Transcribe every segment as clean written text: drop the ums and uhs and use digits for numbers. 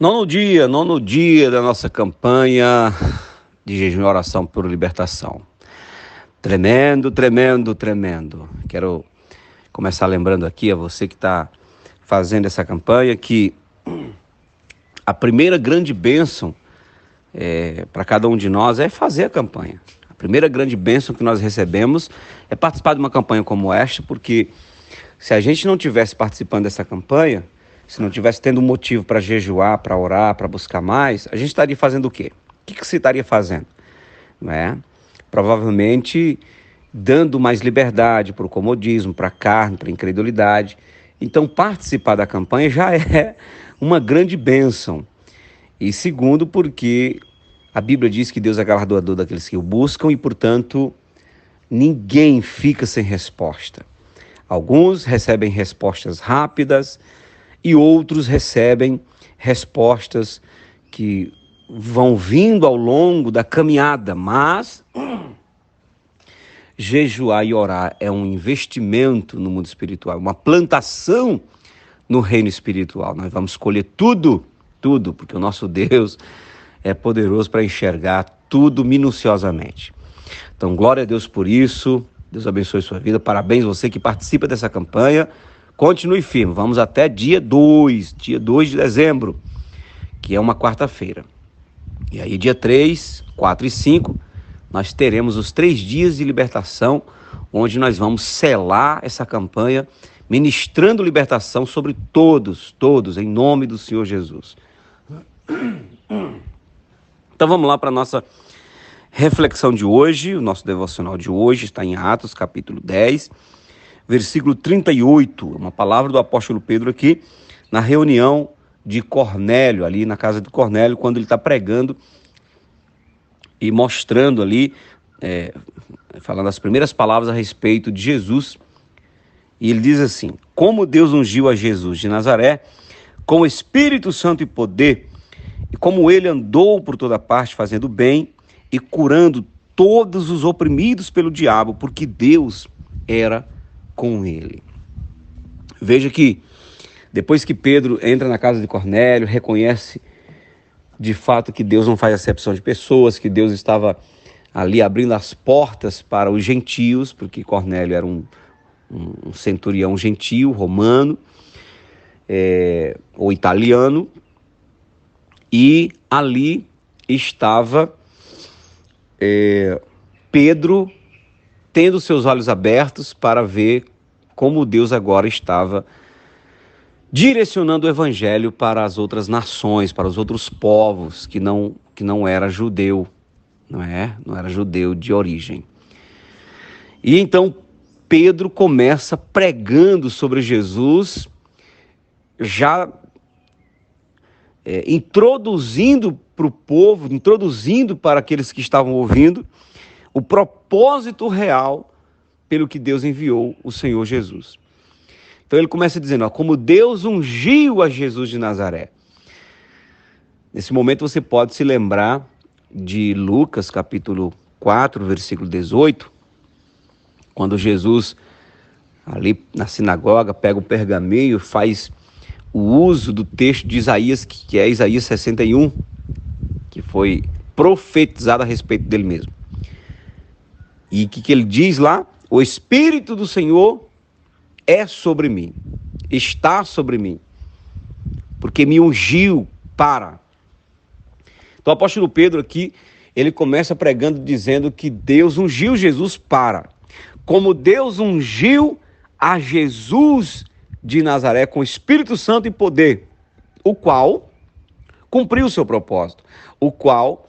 Nono dia da nossa campanha de jejum e oração por libertação. Tremendo, tremendo, tremendo. Quero começar lembrando aqui a você que está fazendo essa campanha que a primeira grande bênção para cada um de nós é fazer a campanha. A primeira grande bênção que nós recebemos é participar de uma campanha como esta, porque se a gente não tivesse participando dessa campanha, se não tivesse tendo um motivo para jejuar, para orar, para buscar mais, a gente estaria fazendo o quê? O que você estaria fazendo? Não é? Provavelmente dando mais liberdade para o comodismo, para a carne, para a incredulidade. Então, participar da campanha já é uma grande bênção. E segundo, porque a Bíblia diz que Deus é galardoador daqueles que o buscam e, portanto, ninguém fica sem resposta. Alguns recebem respostas rápidas e outros recebem respostas que vão vindo ao longo da caminhada, mas jejuar e orar é um investimento no mundo espiritual, uma plantação no reino espiritual. Nós vamos colher tudo, porque o nosso Deus é poderoso para enxergar tudo minuciosamente. Então, glória a Deus por isso. Deus abençoe sua vida. Parabéns você que participa dessa campanha. Continue firme. Vamos até dia 2 de dezembro, que é uma quarta-feira. E aí dia 3, 4 e 5, nós teremos os 3 dias de libertação, onde nós vamos selar essa campanha, ministrando libertação sobre todos, em nome do Senhor Jesus. Então vamos lá para a nossa reflexão de hoje. O nosso devocional de hoje está em Atos, capítulo 10, versículo 38, uma palavra do apóstolo Pedro aqui, na reunião de Cornélio, ali na casa de Cornélio, quando ele está pregando e mostrando ali, falando as primeiras palavras a respeito de Jesus. E ele diz assim: como Deus ungiu a Jesus de Nazaré com o Espírito Santo e poder, e como ele andou por toda parte fazendo bem e curando todos os oprimidos pelo diabo, porque Deus era com ele. Veja que depois que Pedro entra na casa de Cornélio, reconhece de fato que Deus não faz acepção de pessoas, que Deus estava ali abrindo as portas para os gentios, porque Cornélio era um centurião gentio, romano, ou italiano, e ali estava Pedro tendo seus olhos abertos para ver como Deus agora estava direcionando o evangelho para as outras nações, para os outros povos que não era judeu, não era judeu de origem. E então Pedro começa pregando sobre Jesus, já introduzindo para o povo, introduzindo para aqueles que estavam ouvindo, o propósito real pelo que Deus enviou o Senhor Jesus. Então ele começa dizendo, como Deus ungiu a Jesus de Nazaré. Nesse momento você pode se lembrar de Lucas capítulo 4, versículo 18, quando Jesus, ali na sinagoga, pega o pergaminho, faz o uso do texto de Isaías, que é Isaías 61, que foi profetizado a respeito dele mesmo. E o que ele diz lá? O Espírito do Senhor é sobre mim, está sobre mim, porque me ungiu para. Então o apóstolo Pedro aqui, ele começa pregando dizendo que Deus ungiu Jesus para. Como Deus ungiu a Jesus de Nazaré com o Espírito Santo e poder, o qual cumpriu o seu propósito, o qual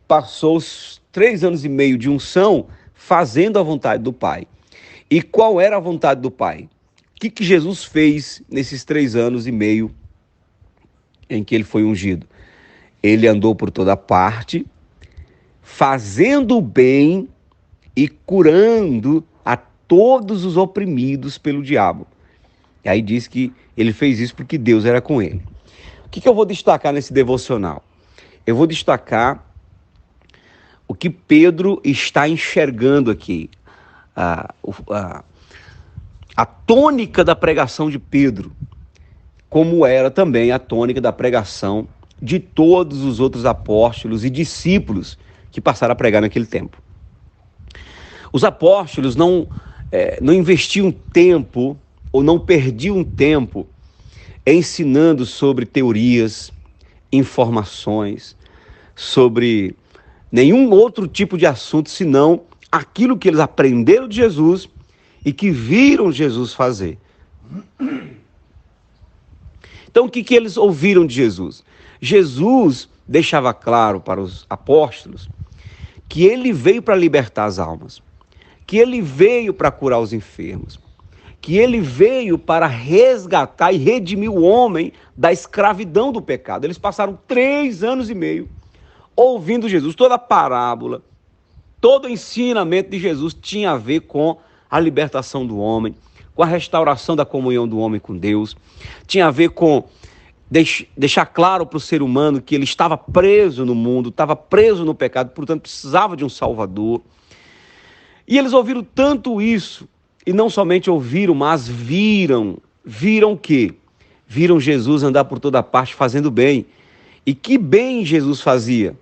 passou os 3 anos e meio de unção fazendo a vontade do Pai. E qual era a vontade do Pai? O que Jesus fez nesses 3 anos e meio em que ele foi ungido? Ele andou por toda parte, fazendo o bem e curando a todos os oprimidos pelo diabo. E aí diz que ele fez isso porque Deus era com ele. O que eu vou destacar nesse devocional? Eu vou destacar o que Pedro está enxergando aqui. A tônica da pregação de Pedro, como era também a tônica da pregação de todos os outros apóstolos e discípulos que passaram a pregar naquele tempo. Os apóstolos não investiam tempo ou não perdiam tempo ensinando sobre teorias, informações, sobre nenhum outro tipo de assunto, senão aquilo que eles aprenderam de Jesus e que viram Jesus fazer. Então, o que eles ouviram de Jesus? Jesus deixava claro para os apóstolos que ele veio para libertar as almas, que ele veio para curar os enfermos, que ele veio para resgatar e redimir o homem da escravidão do pecado. Eles passaram 3 anos e meio ouvindo Jesus. Toda a parábola, todo o ensinamento de Jesus tinha a ver com a libertação do homem, com a restauração da comunhão do homem com Deus, tinha a ver com deixar claro para o ser humano que ele estava preso no mundo, estava preso no pecado, portanto precisava de um Salvador. E eles ouviram tanto isso, e não somente ouviram, mas viram o quê? Viram Jesus andar por toda parte fazendo bem. E que bem Jesus fazia?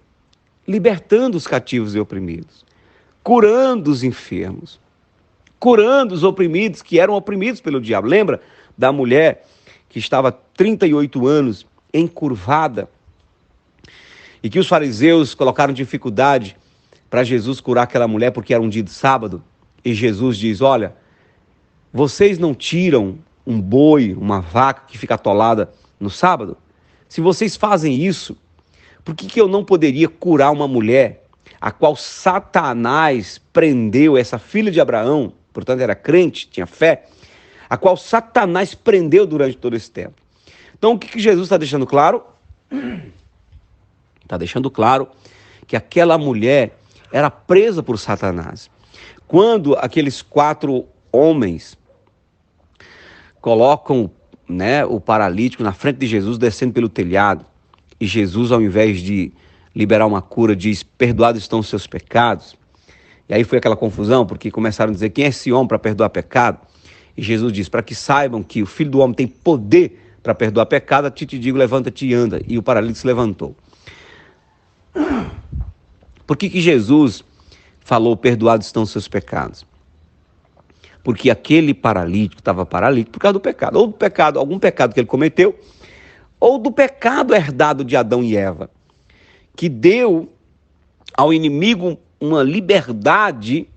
Libertando os cativos e oprimidos, curando os enfermos, curando os oprimidos que eram oprimidos pelo diabo. Lembra da mulher que estava 38 anos encurvada e que os fariseus colocaram dificuldade para Jesus curar aquela mulher porque era um dia de sábado? E Jesus diz: olha, vocês não tiram um boi, uma vaca que fica atolada no sábado? Se vocês fazem isso, por que eu não poderia curar uma mulher a qual Satanás prendeu, essa filha de Abraão, portanto era crente, tinha fé, a qual Satanás prendeu durante todo esse tempo? Então o que Jesus está deixando claro? Está deixando claro que aquela mulher era presa por Satanás. Quando aqueles 4 homens colocam, o paralítico na frente de Jesus, descendo pelo telhado, e Jesus, ao invés de liberar uma cura, diz: perdoados estão os seus pecados. E aí foi aquela confusão, porque começaram a dizer: quem é esse homem para perdoar pecado? E Jesus diz: para que saibam que o Filho do Homem tem poder para perdoar pecado, a ti te digo, levanta-te e anda. E o paralítico se levantou. Por que Jesus falou: perdoados estão os seus pecados? Porque aquele paralítico estava paralítico por causa do pecado, ou do pecado, algum pecado que ele cometeu, ou do pecado herdado de Adão e Eva, que deu ao inimigo uma liberdade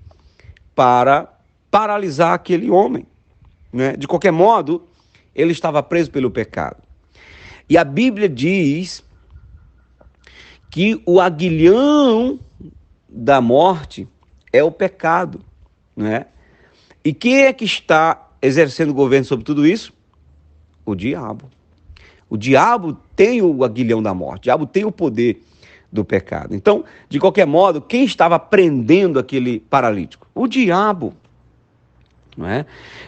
para paralisar aquele homem, De qualquer modo, ele estava preso pelo pecado. E a Bíblia diz que o aguilhão da morte é o pecado, E quem é que está exercendo o governo sobre tudo isso? O diabo. O diabo tem o aguilhão da morte, o diabo tem o poder do pecado. Então, de qualquer modo, quem estava prendendo aquele paralítico? O diabo.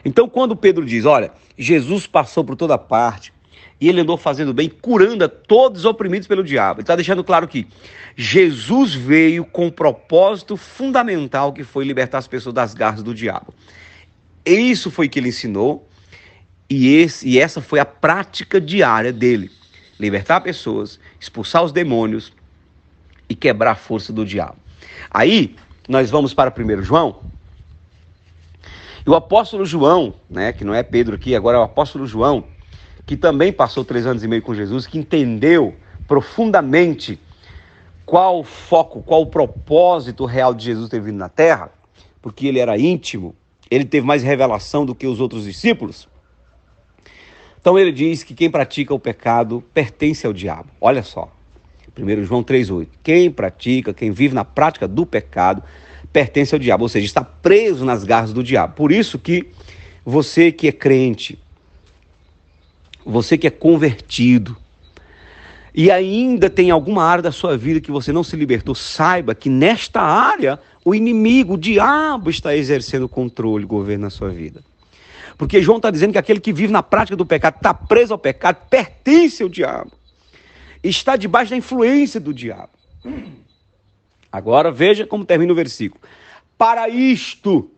Então, quando Pedro diz: olha, Jesus passou por toda parte e ele andou fazendo bem, curando a todos os oprimidos pelo diabo, ele está deixando claro que Jesus veio com um propósito fundamental, que foi libertar as pessoas das garras do diabo. Isso foi que ele ensinou, e essa foi a prática diária dele: libertar pessoas, expulsar os demônios e quebrar a força do diabo. Aí, nós vamos para 1 João, e o apóstolo João, que não é Pedro aqui, agora é o apóstolo João, que também passou 3 anos e meio com Jesus, que entendeu profundamente qual o foco, qual o propósito real de Jesus ter vindo na terra, porque ele era íntimo, ele teve mais revelação do que os outros discípulos. Então ele diz que quem pratica o pecado pertence ao diabo. Olha só, 1 João 3,8. Quem vive na prática do pecado pertence ao diabo, ou seja, está preso nas garras do diabo. Por isso que você que é crente, você que é convertido, e ainda tem alguma área da sua vida que você não se libertou, saiba que nesta área o inimigo, o diabo, está exercendo controle, governo na sua vida. Porque João está dizendo que aquele que vive na prática do pecado, está preso ao pecado, pertence ao diabo, está debaixo da influência do diabo. Agora veja como termina o versículo: para isto,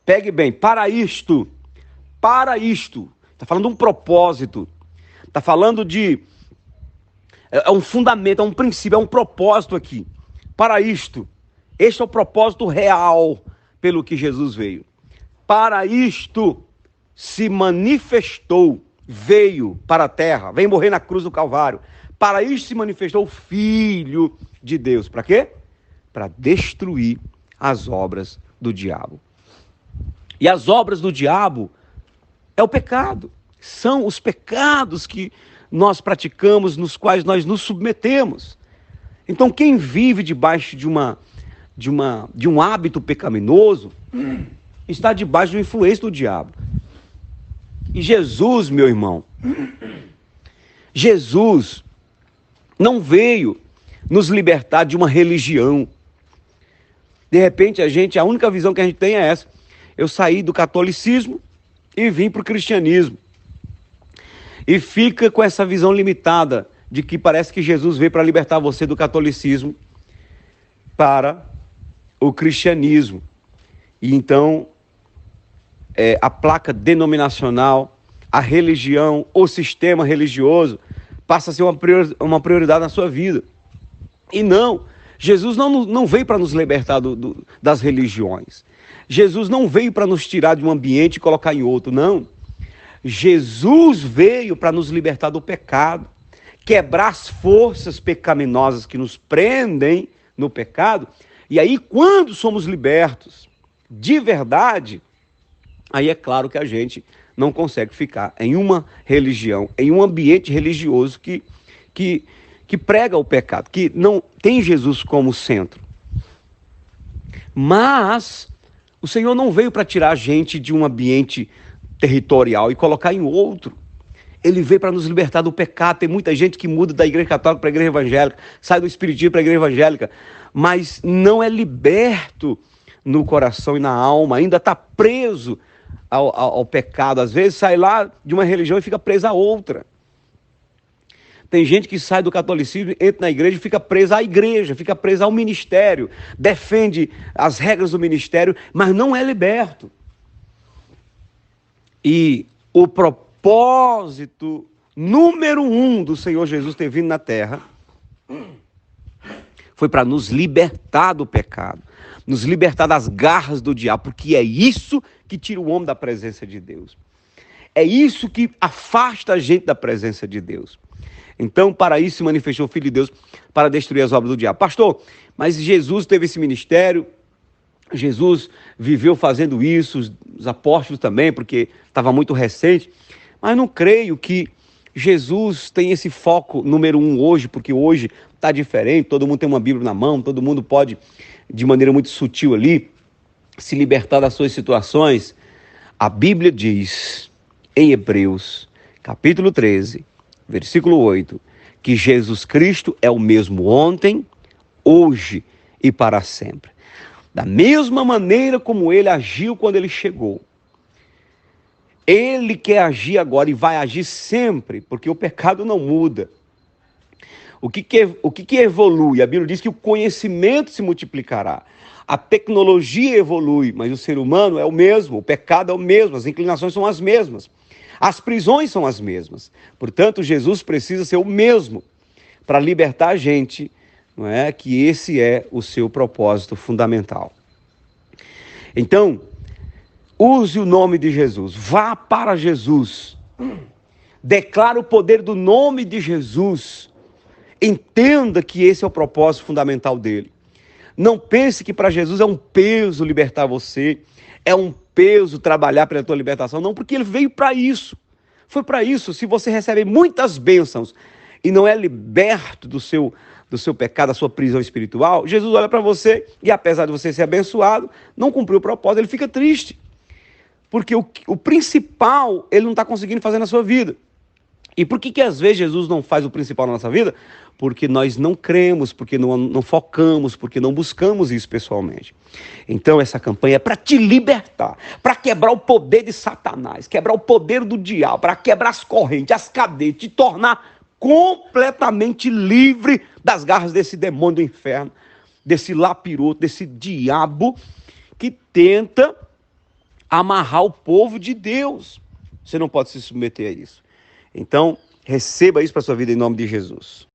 pegue bem, para isto, está falando de um propósito, está falando de É um fundamento, é um princípio, é um propósito aqui. Para isto, este é o propósito real pelo que Jesus veio. Para isto se manifestou, veio para a terra, veio morrer na cruz do Calvário. Para isto se manifestou o Filho de Deus. Para quê? Para destruir as obras do diabo. E as obras do diabo é o pecado. São os pecados que nós praticamos, nos quais nós nos submetemos. Então, quem vive debaixo de um hábito pecaminoso está debaixo de uma influência do diabo. E Jesus, meu irmão, Jesus não veio nos libertar de uma religião. De repente, a única visão que a gente tem é essa. Eu saí do catolicismo e vim para o cristianismo. E fica com essa visão limitada de que parece que Jesus veio para libertar você do catolicismo para o cristianismo. E então, a placa denominacional, a religião, o sistema religioso passa a ser uma prioridade na sua vida. E não, Jesus não veio para nos libertar das religiões. Jesus não veio para nos tirar de um ambiente e colocar em outro, não. Jesus veio para nos libertar do pecado, quebrar as forças pecaminosas que nos prendem no pecado. E aí, quando somos libertos de verdade, aí é claro que a gente não consegue ficar em uma religião, em um ambiente religioso que prega o pecado, que não tem Jesus como centro. Mas o Senhor não veio para tirar a gente de um ambiente territorial e colocar em outro. Ele veio para nos libertar do pecado. Tem muita gente que muda da igreja católica para a igreja evangélica, sai do espiritismo para a igreja evangélica, mas não é liberto no coração e na alma, ainda está preso ao pecado. Às vezes sai lá de uma religião e fica preso a outra. Tem gente que sai do catolicismo, entra na igreja e fica presa à igreja, fica presa ao ministério, defende as regras do ministério, mas não é liberto. E o propósito número 1 do Senhor Jesus ter vindo na terra foi para nos libertar do pecado, nos libertar das garras do diabo, porque é isso que tira o homem da presença de Deus. É isso que afasta a gente da presença de Deus. Então, para isso se manifestou o Filho de Deus, para destruir as obras do diabo. Pastor, mas Jesus teve esse ministério, Jesus viveu fazendo isso, os apóstolos também, porque estava muito recente, mas não creio que Jesus tem esse foco número 1 hoje, porque hoje está diferente, todo mundo tem uma Bíblia na mão, todo mundo pode, de maneira muito sutil ali, se libertar das suas situações. A Bíblia diz, em Hebreus, capítulo 13, versículo 8, que Jesus Cristo é o mesmo ontem, hoje e para sempre. Da mesma maneira como ele agiu quando ele chegou, ele quer agir agora e vai agir sempre, porque o pecado não muda. O que evolui? A Bíblia diz que o conhecimento se multiplicará. A tecnologia evolui, mas o ser humano é o mesmo, o pecado é o mesmo, as inclinações são as mesmas. As prisões são as mesmas. Portanto, Jesus precisa ser o mesmo para libertar a gente, não é? Que esse é o seu propósito fundamental. Então, use o nome de Jesus, vá para Jesus, declare o poder do nome de Jesus, entenda que esse é o propósito fundamental dele. Não pense que para Jesus é um peso libertar você, é um peso trabalhar pela tua libertação, não, porque ele veio para isso, foi para isso. Se você recebe muitas bênçãos e não é liberto do seu pecado, da sua prisão espiritual, Jesus olha para você e, apesar de você ser abençoado, não cumpriu o propósito, ele fica triste, porque o principal ele não está conseguindo fazer na sua vida. E por que às vezes Jesus não faz o principal na nossa vida? Porque nós não cremos, porque não focamos, porque não buscamos isso pessoalmente. Então essa campanha é para te libertar, para quebrar o poder de Satanás, quebrar o poder do diabo, para quebrar as correntes, as cadeias, te tornar completamente livre das garras desse demônio do inferno, desse lapiroto, desse diabo que tenta amarrar o povo de Deus. Você não pode se submeter a isso. Então, receba isso para a sua vida em nome de Jesus.